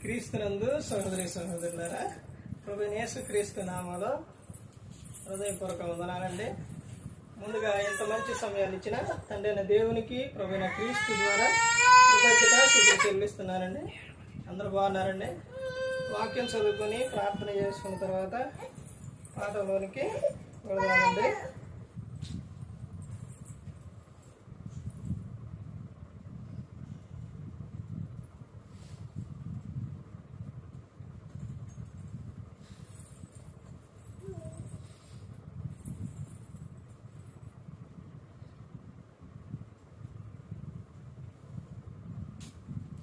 క్రీస్తునందు సహోదరి సహోదరులారా, ప్రభువైన యేసుక్రీస్తు నామములో హృదయపూర్వక వందనాలండి. ముందుగా ఇంత మంచి సమయాన్ని ఇచ్చిన తండ్రి అయిన దేవునికి ప్రభువైన క్రీస్తు ద్వారా కృతజ్ఞతాస్తుతులు చెల్లిస్తున్నానండి. అందరూ బాగున్నారండి. వాక్యం చదువుకొని ప్రార్థన చేసుకున్న తర్వాత పాఠంలోనికి వెళదామండి.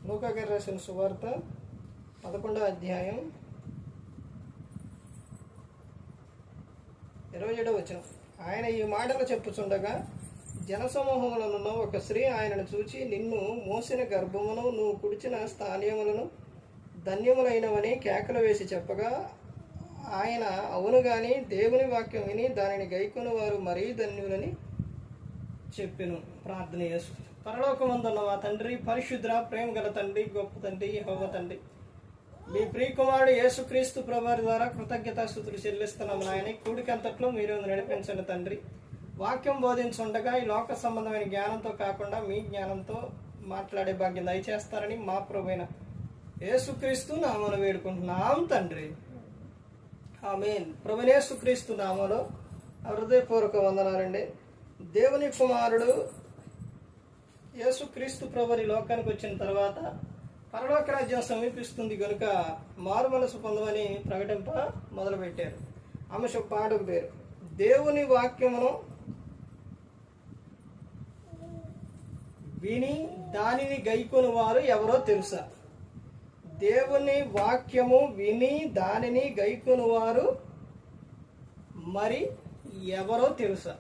లూకా గారు రాసిన సువార్త 11వ అధ్యాయం 27వ వచనం. ఆయన ఈ మాటలు చెప్పుచుండగా జనసమూహములనున్న ఒక స్త్రీ ఆయనను చూచి, నిన్ను మోసిన గర్భమును నువ్వు కుడిచిన స్థానములను ధన్యములైనవని కేకలు వేసి చెప్పగా, ఆయన అవును గాని దేవుని వాక్యం విని దానిని గైకొని వారు మరీ ధన్యులని చెప్పెను. ప్రార్థన చేసు. పరలోకమందున్న మా తండ్రి, పరిశుద్ర ప్రేమ గల తండ్రి, గొప్ప తండ్రి, యెహోవా తండ్రి, మీ ప్రియకుమారుడు యేసుక్రీస్తు ప్రభువారి ద్వారా కృతజ్ఞతాస్తుతులు చెల్లిస్తున్నాము నాయన. కూడికంతట్లో మీరు నడిపించండి తండ్రి. వాక్యం బోధించుండగా ఈ లోక సంబంధమైన జ్ఞానంతో కాకుండా మీ జ్ఞానంతో మాట్లాడే భాగ్యం దయచేస్తారని మా ప్రభువైన యేసుక్రీస్తు నామమున వేడుకుంటున్నాం తండ్రి, ఆమేన్. ప్రభువైన యేసుక్రీస్తు నామములో హృదయపూర్వక వందనాలండి. దేవుని కుమారుడు యేసుక్రీస్తు ప్రభువు లోకానికి వచ్చిన తర్వాత పరలోక రాజ్యం సమీపిస్తుంది కనుక మారు మనసు పొందమని ప్రకటింప మొదలుపెట్టారు. అంశ పాఠం పేరు దేవుని వాక్యమును విని దానిని గైకొని వారు ఎవరో తెలుసా? దేవుని వాక్యము విని దానిని గైకొని వారు మరి ఎవరో తెలుసా?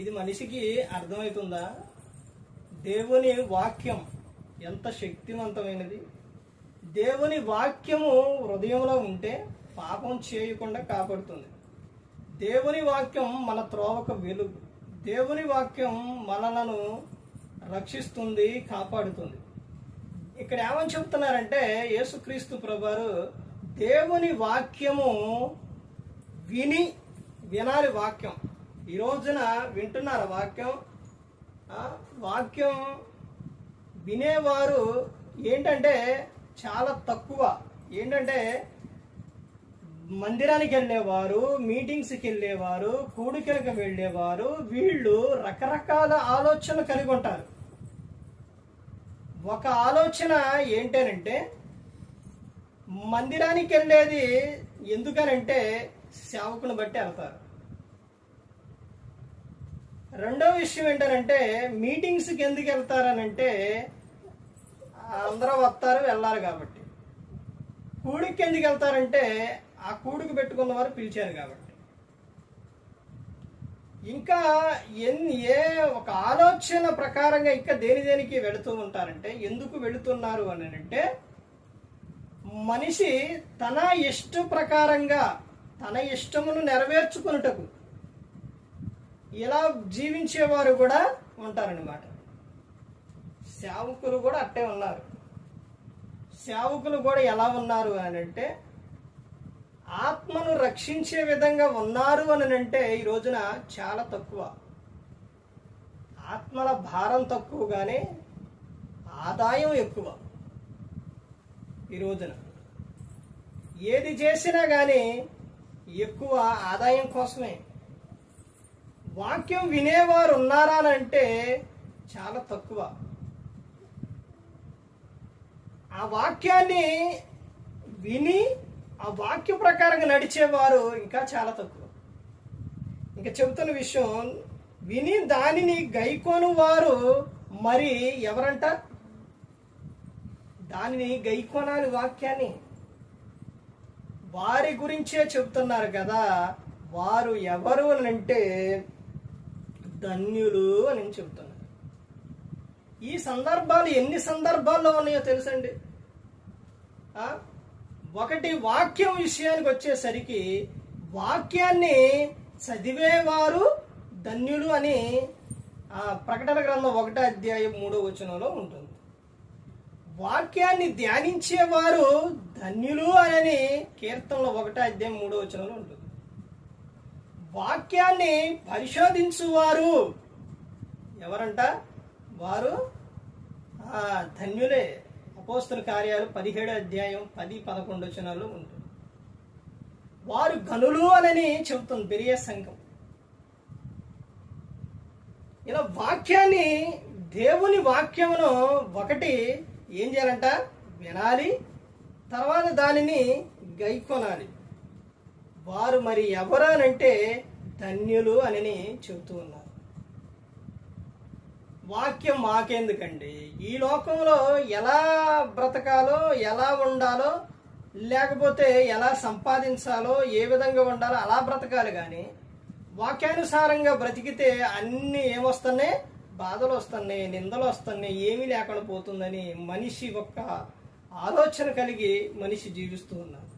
ఇది మనిషికి అర్థమవుతుందా? దేవుని వాక్యం ఎంత శక్తివంతమైనది. దేవుని వాక్యము హృదయంలో ఉంటే పాపం చేయకుండా కాపాడుతుంది. దేవుని వాక్యం మన త్రోవకు వెలుగు. దేవుని వాక్యం మనలను రక్షిస్తుంది, కాపాడుతుంది. ఇక్కడ ఏమని చెప్తున్నారంటే యేసుక్రీస్తు ప్రభువారు దేవుని వాక్యము వినాలి. వాక్యం ఈ రోజున వింటున్నారు. వాక్యం వినేవారు ఏంటంటే చాలా తక్కువ. ఏంటంటే మందిరానికి వెళ్ళేవారు, మీటింగ్స్కి వెళ్ళేవారు, కూడికలకు వెళ్ళేవారు, వీళ్ళు రకరకాల ఆలోచన కలిగి ఉంటారు. ఒక ఆలోచన ఏంటనంటే మందిరానికి వెళ్ళేది ఎందుకనంటే సేవకుని బట్టి వెళ్తారు. రెండో విషయం ఏంటంటే మీటింగ్స్కి ఎందుకు వెళ్తారనంటే అందరూ వస్తారు, వెళ్ళాలి కాబట్టి. కూడికి ఎందుకు వెళ్తారంటే ఆ కూడికి పెట్టుకున్న వారు పిలిచారు కాబట్టి. ఇంకా ఏ ఒక ఆలోచన ప్రకారంగా ఇంకా దేనికి వెళుతూ ఉంటారంటే ఎందుకు వెళుతున్నారు అని అంటే మనిషి తన ఇష్ట ప్రకారంగా తన ఇష్టమును నెరవేర్చుకున్నటకు ఇలా జీవించేవారు కూడా ఉంటారన్నమాట. సేవకులు కూడా అట్టే ఉన్నారు. సేవకులు కూడా ఎలా ఉన్నారు అని అంటే ఆత్మను రక్షించే విధంగా ఉన్నారు అని అంటే ఈ రోజున చాలా తక్కువ. ఆత్మల భారం తక్కువగానే ఆదాయం ఎక్కువ. ఈ రోజున ఏది చేసినా కానీ ఎక్కువ ఆదాయం కోసమే. వాక్యం వినేవారు ఉన్నారా అని అంటే చాలా తక్కువ. ఆ వాక్యాన్ని విని ఆ వాక్య ప్రకారంగా నడిచేవారు ఇంకా చాలా తక్కువ. ఇంకా చెబుతున్న విషయం విని దానిని గైకోను వారు మరి ఎవరంట? దానిని గైకోనాలి వాక్యాన్ని. వారి గురించే చెబుతున్నారు కదా. వారు ఎవరు అని అంటే ధన్యులు అని చెబుతున్నారు. ఈ సందర్భాలు ఎన్ని సందర్భాల్లో ఉన్నాయో తెలుసండి. ఒకటి, వాక్యం విషయానికి వచ్చేసరికి వాక్యాన్ని చదివేవారు ధన్యులు అని ప్రకటన గ్రంథం 1:3 ఉంటుంది. వాక్యాన్ని ధ్యానించేవారు ధన్యులు అని కీర్తనలో 1:3 ఉంటుంది. వాక్యాన్ని పరిశోధించువారు ఎవరంట? వారు ధన్యులే. అపోస్తల కార్యాలు 17:10-11 ఉంటుంది. వారు గనులు అని చెబుతుంది బెరియా సంఘం. ఇలా వాక్యాన్ని, దేవుని వాక్యమును ఒకటి ఏం చేయాలంట? వినాలి, తర్వాత దానిని గైకొనాలి. వారు మరి ఎవరనంటే ధన్యులు అని చెబుతూ ఉన్నారు. వాక్యం మాకెందుకండి? ఈ లోకంలో ఎలా బ్రతకాలో, ఎలా ఉండాలో, లేకపోతే ఎలా సంపాదించాలో, ఏ విధంగా ఉండాలో అలా బ్రతకాలి. కానీ వాక్యానుసారంగా బ్రతికితే అన్నీ ఏమొస్తున్నాయి? బాధలు వస్తున్నాయి, నిందలు వస్తున్నాయి, ఏమీ లేకుండా పోతుందని మనిషి ఒక్క ఆలోచన కలిగి మనిషి జీవిస్తూ ఉన్నాడు.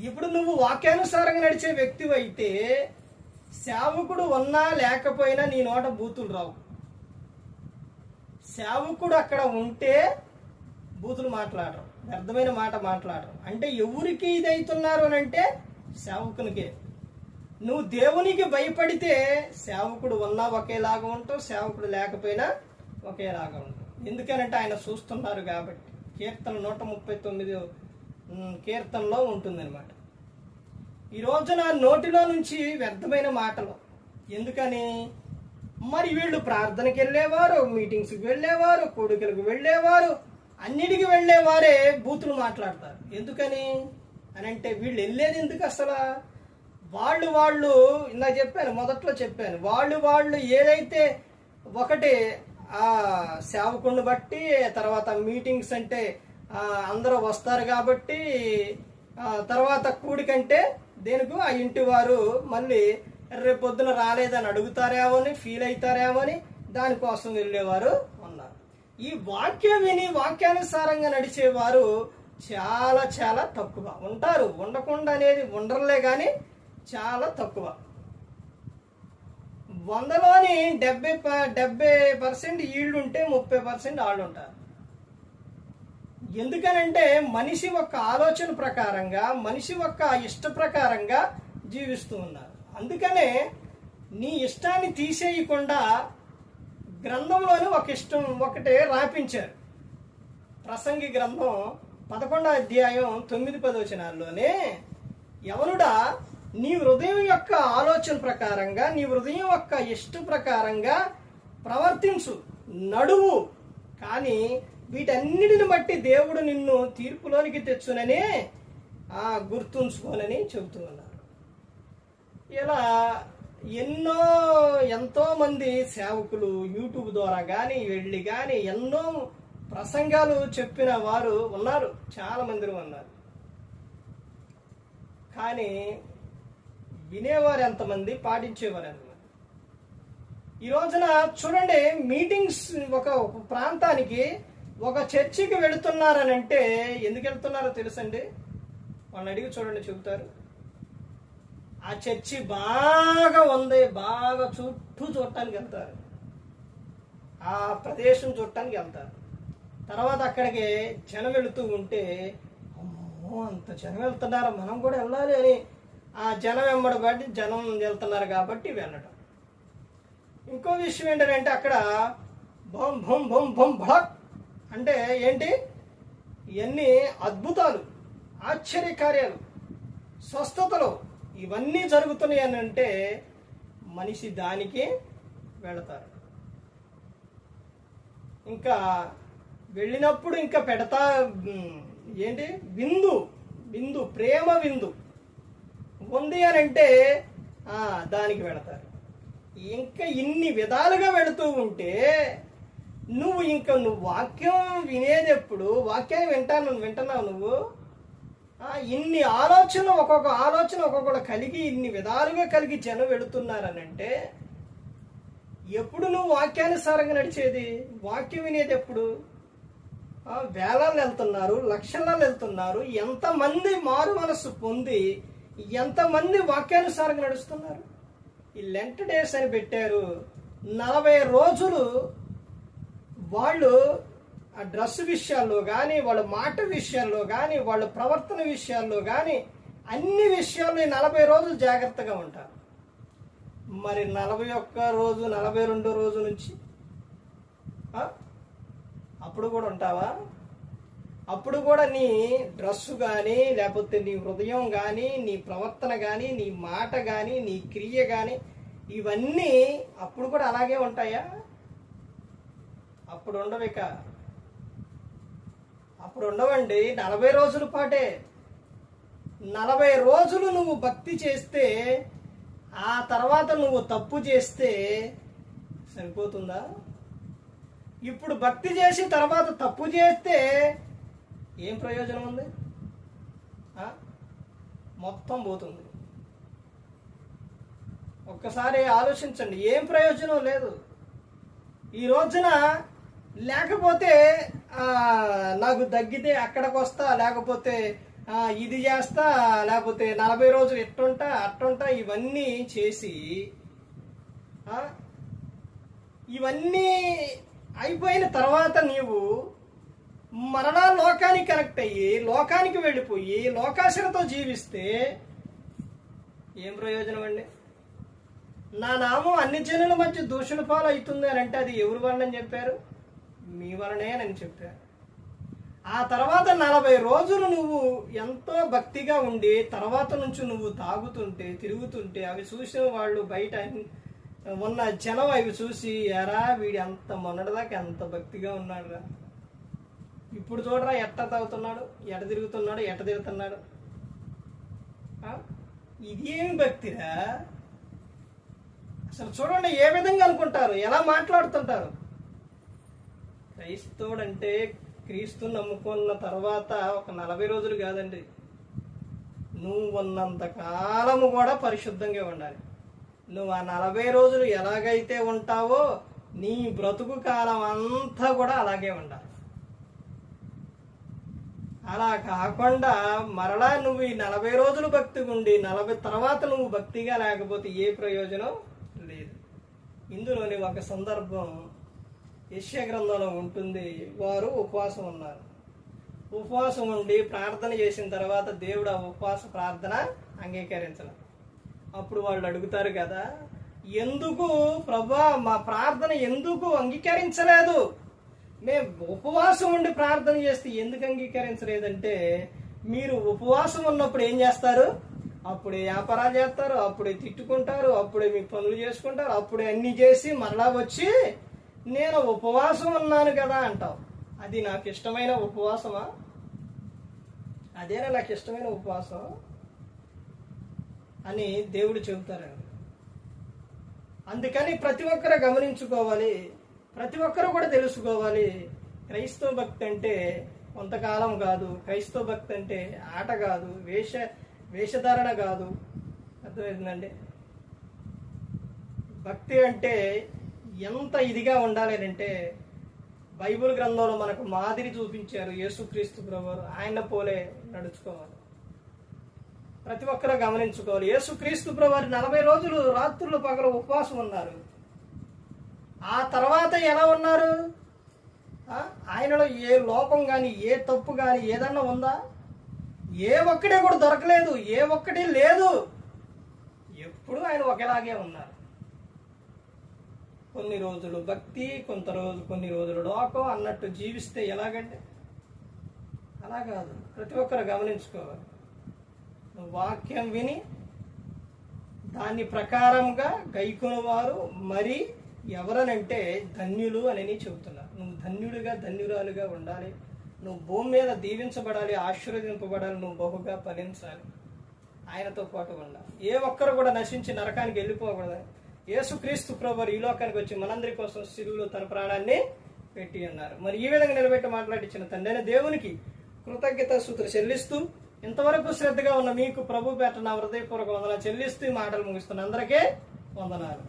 ఇప్పుడు నువ్వు వాక్యానుసారంగా నడిచే వ్యక్తి అయితే సేవకుడు ఉన్నా లేకపోయినా నీ నోట బూతులు రావు. సేవకుడు అక్కడ ఉంటే బూతులు మాట్లాడరు, వ్యర్థమైన మాట మాట్లాడరు. అంటే ఎవరికి ఇదవుతున్నారు అని అంటే సేవకునికే. నువ్వు దేవునికి భయపడితే సేవకుడు ఉన్నా ఒకేలాగా ఉంటావు, సేవకుడు లేకపోయినా ఒకేలాగా ఉంటావు. ఎందుకనంటే ఆయన చూస్తున్నారు కాబట్టి. కీర్తన 139 కీర్తనలో ఉంటుందన్నమాట. ఈ రోజున నోటిలో నుంచి వ్యర్థమైన మాటలు. ఎందుకని? మరి వీళ్ళు ప్రార్థనకి వెళ్ళేవారు, మీటింగ్స్కి వెళ్ళేవారు, కూడికలకు వెళ్ళేవారు, అన్నిటికీ వెళ్ళేవారే బూతులు మాట్లాడతారు. ఎందుకని అని అంటే వీళ్ళు వెళ్ళేది ఎందుకు అసలు? వాళ్ళు ఇందాక చెప్పాను, మొదట్లో చెప్పాను, వాళ్ళు ఏదైతే ఒకటి సేవకుడిని బట్టి, తర్వాత మీటింగ్స్ అంటే అందరూ వస్తారు కాబట్టి, తర్వాత కూడికంటే దేనికో ఆ ఇంటి వారు మళ్ళీ రేపు పొద్దున రాలేదని అడుగుతారేమో అని, ఫీల్ అవుతారేమో అని దానికోసం వెళ్ళేవారు ఉన్నారు. ఈ వాక్యం విని వాక్యానుసారంగా నడిచేవారు చాలా చాలా తక్కువ ఉంటారు. ఉండకుండా అనేది ఉండరులే కానీ చాలా తక్కువ. 100లోని 70% వీళ్ళు ఉంటే 30% వాళ్ళు ఉంటారు. ఎందుకనంటే మనిషి యొక్క ఆలోచన ప్రకారంగా, మనిషి యొక్క ఇష్ట ప్రకారంగా జీవిస్తూ ఉన్నారు. అందుకనే నీ ఇష్టాన్ని తీసేయకుండా గ్రంథంలోని ఒకటే రాపించారు. ప్రసంగి గ్రంథం 11:9-10 యవనుడా, నీ హృదయం యొక్క ఆలోచన ప్రకారంగా, నీ హృదయం యొక్క ఇష్ట ప్రకారంగా ప్రవర్తించు, నడువు. కానీ వీటన్నిటిని బట్టి దేవుడు నిన్ను తీర్పులోనికి తెచ్చునని గుర్తుంచుకోనని చెబుతూ ఉన్నారు. ఇలా ఎంతో మంది సేవకులు యూట్యూబ్ ద్వారా కానీ వెళ్ళి కానీ ఎన్నో ప్రసంగాలు చెప్పిన వారు ఉన్నారు, చాలా మంది ఉన్నారు. కానీ వినేవారు ఎంతమంది, పాటించేవారు ఎంతమంది? ఈ రోజున చూడండి, మీటింగ్స్ ఒక ప్రాంతానికి, ఒక చర్చికి వెళుతున్నారని అంటే ఎందుకు వెళ్తున్నారో తెలుసండి? వాళ్ళని అడిగి చూడండి, చెబుతారు. ఆ చర్చి బాగా ఉంది, బాగా చుట్టూ చూడటానికి వెళ్తారు, ఆ ప్రదేశం చూడటానికి వెళ్తారు. తర్వాత అక్కడికి జనం వెళుతూ ఉంటే, అమ్మో అంత జనం వెళ్తున్నారు, మనం కూడా వెళ్ళాలి అని ఆ జనం వెంబడబడి జనం వెళ్తున్నారు కాబట్టి వెళ్ళటం. ఇంకో విషయం ఏంటంటే అక్కడ బొం బొం బొం బొం భడక్ అంటే ఏంటి? ఇవన్నీ అద్భుతాలు, ఆశ్చర్యకార్యాలు, స్వస్థతలు ఇవన్నీ జరుగుతున్నాయి అని అంటే మనిషి దానికి వెళతారు. ఇంకా వెళ్ళినప్పుడు ఇంకా పెడతా ఏంటి? విందు ప్రేమ విందు ఉంది అని అంటే దానికి వెళతారు. ఇంకా ఇన్ని విధాలుగా వెళుతూ ఉంటే నువ్వు వాక్యం వినేది ఎప్పుడు? వాక్యాన్ని వింటున్నావు నువ్వు. ఇన్ని ఒక్కొక్క ఆలోచన ఒక్కొక్కడు కలిగి ఇన్ని విధాలుగా కలిగి జనం వెళుతున్నారనంటే ఎప్పుడు నువ్వు వాక్యానుసారంగా నడిచేది? వాక్యం వినేది ఎప్పుడు? వేలాలు వెళ్తున్నారు, లక్షలాలు వెళ్తున్నారు. ఎంతమంది మారు మనస్సు పొంది ఎంతమంది వాక్యానుసారంగా నడుస్తున్నారు? ఈ లెంట్ డేస్ అని పెట్టారు, 40 రోజులు వాళ్ళు ఆ డ్రెస్ విషయాల్లో కానీ, వాళ్ళ మాట విషయాల్లో కానీ, వాళ్ళ ప్రవర్తన విషయాల్లో కానీ, అన్ని విషయాల్లో ఈ 40 రోజులు జాగ్రత్తగా ఉంటారు. మరి 41 రోజు 42 రోజు నుంచి అప్పుడు కూడా ఉంటావా? అప్పుడు కూడా నీ డ్రెస్సు కానీ, లేకపోతే నీ హృదయం కానీ, నీ ప్రవర్తన కానీ, నీ మాట కానీ, నీ క్రియ కానీ, ఇవన్నీ అప్పుడు కూడా అలాగే ఉంటాయా? అప్పుడు ఉండవిక. అప్పుడు ఉండవండి. 40 రోజుల పాటే. 40 రోజులు నువ్వు భక్తి చేస్తే, ఆ తర్వాత నువ్వు తప్పు చేస్తే సరిపోతుందా? ఇప్పుడు భక్తి చేసి తర్వాత తప్పు చేస్తే ఏం ప్రయోజనం ఉంది? మొత్తం పోతుంది. ఒక్కసారి ఆలోచించండి, ఏం ప్రయోజనం లేదు. ఈ రోజున లేకపోతే నాకు తగ్గితే అక్కడికి వస్తా, లేకపోతే ఇది చేస్తా, లేకపోతే 40 రోజులు అట్టుంటా ఇవన్నీ చేసి ఇవన్నీ అయిపోయిన తర్వాత నీవు మరలా లోకానికి కనెక్ట్ అయ్యి, లోకానికి వెళ్ళిపోయి లోకాశలతో జీవిస్తే ఏం ప్రయోజనం అండి? నా నామం అన్ని జనుల మధ్య దూషణ పాలు అవుతుంది అని అంటే అది ఎవరి వలన చెప్పారు? మీ వలనే అని చెప్పారు. ఆ తర్వాత 40 రోజులు నువ్వు ఎంతో భక్తిగా ఉండి తర్వాత నుంచి నువ్వు తాగుతుంటే, తిరుగుతుంటే, అవి చూసిన వాళ్ళు బయట ఉన్న జనం అవి చూసి, ఎరా వీడి అంత మొన్నటిదాకా ఎంత భక్తిగా ఉన్నాడురా, ఇప్పుడు చూడరా ఎట్ట తాగుతున్నాడు, ఎట తిరుగుతున్నాడు. ఇదేమి భక్తిరా? అసలు చూడండి ఏ విధంగా అనుకుంటారు, ఎలా మాట్లాడుతుంటారు. క్రైస్తవుడంటే క్రీస్తు నమ్ముకున్న తర్వాత ఒక 40 రోజులు కాదండి, నువ్వు ఉన్నంత కాలము కూడా పరిశుద్ధంగా ఉండాలి. నువ్వు ఆ 40 రోజులు ఎలాగైతే ఉంటావో నీ బ్రతుకు కాలం అంతా కూడా అలాగే ఉండాలి. అలా కాకుండా మరలా నువ్వు ఈ 40 రోజులు భక్తిగా ఉండి 40 తర్వాత నువ్వు భక్తిగా లేకపోతే ఏ ప్రయోజనం లేదు. ఇందులోని ఒక సందర్భం యెషయా గ్రంథంలో ఉంటుంది. వారు ఉపవాసం ఉన్నారు. ఉపవాసం ఉండి ప్రార్థన చేసిన తర్వాత దేవుడు ఆ ఉపవాస ప్రార్థన అంగీకరించడం. అప్పుడు వాళ్ళు అడుగుతారు కదా, ఎందుకు ప్రభా మా ప్రార్థన ఎందుకు అంగీకరించలేదు? మేము ఉపవాసం ఉండి ప్రార్థన చేస్తే ఎందుకు అంగీకరించలేదంటే, మీరు ఉపవాసం ఉన్నప్పుడు ఏం చేస్తారు? అప్పుడే వ్యాపారాలు చేస్తారు, అప్పుడే తిట్టుకుంటారు, అప్పుడే మీ పనులు చేసుకుంటారు, అప్పుడే అన్ని చేసి మరలా వచ్చి నేను ఉపవాసం ఉన్నాను కదా అంటావు. అది నాకు ఇష్టమైన ఉపవాసమా? అదేనా నాకు ఇష్టమైన ఉపవాసం అని దేవుడు చెబుతారండి. అందుకని ప్రతి ఒక్కరూ గమనించుకోవాలి, ప్రతి ఒక్కరూ కూడా తెలుసుకోవాలి. క్రైస్తవ భక్తి అంటే కొంతకాలం కాదు. క్రైస్తవ భక్తి అంటే ఆట కాదు, వేషధారణ కాదు. అర్థమైందండి? భక్తి అంటే ఎంత ఇదిగా ఉండాలి అంటే బైబిల్ గ్రంథంలో మనకు మాదిరి చూపించారు యేసుక్రీస్తు ప్రభువారు. ఆయన పోలే నడుచుకోవాలి. ప్రతి ఒక్కరూ గమనించుకోవాలి. యేసుక్రీస్తు ప్రభువారు 40 రోజులు రాత్రులు పగలు ఉపవాసం ఉన్నారు. ఆ తర్వాత ఎలా ఉన్నారు? ఆయనలో ఏ లోపం కానీ, ఏ తప్పు కానీ ఏదన్నా ఉందా? ఏ ఒక్కడే కూడా దొరకలేదు, ఏ ఒక్కటి లేదు. ఎప్పుడు ఆయన ఒకేలాగే ఉన్నారు. కొన్ని రోజులు భక్తి, కొన్ని రోజులు లోకం అన్నట్టు జీవిస్తే ఎలాగంటే అలా కాదు. ప్రతి ఒక్కరు గమనించుకోవాలి. వాక్యం విని దాని ప్రకారంగా గైకొనవారు మరి ఎవరనంటే ధన్యులు అని చెబుతున్నారు. నువ్వు ధన్యుడిగా, ధన్యురాలుగా ఉండాలి. నువ్వు భూమి మీద దీవించబడాలి, ఆశీర్వదింపబడాలి, నువ్వు బహుగా ఫలించాలి, ఆయనతో పాటు ఉండాలి. ఏ ఒక్కరు కూడా నశించి నరకానికి వెళ్ళిపోకూడదు. యేసుక్రీస్తు ప్రభువారు ఈ లోకానికి వచ్చి మనందరి కోసం సిలువలో తన ప్రాణాన్ని పెట్టి ఉన్నారు. మరి ఈ విధంగా నిలబెట్టి మాట్లాడించిన తండ్రి దేవునికి కృతజ్ఞతాస్తుతులు చెల్లిస్తూ, ఇంతవరకు శ్రద్ధగా ఉన్న మీకు ప్రభు పేట నా హృదయపూర్వక వందనాలు చెల్లిస్తూ ఈ మాటలు ముగిస్తున్న అందరికీ వందనాలు.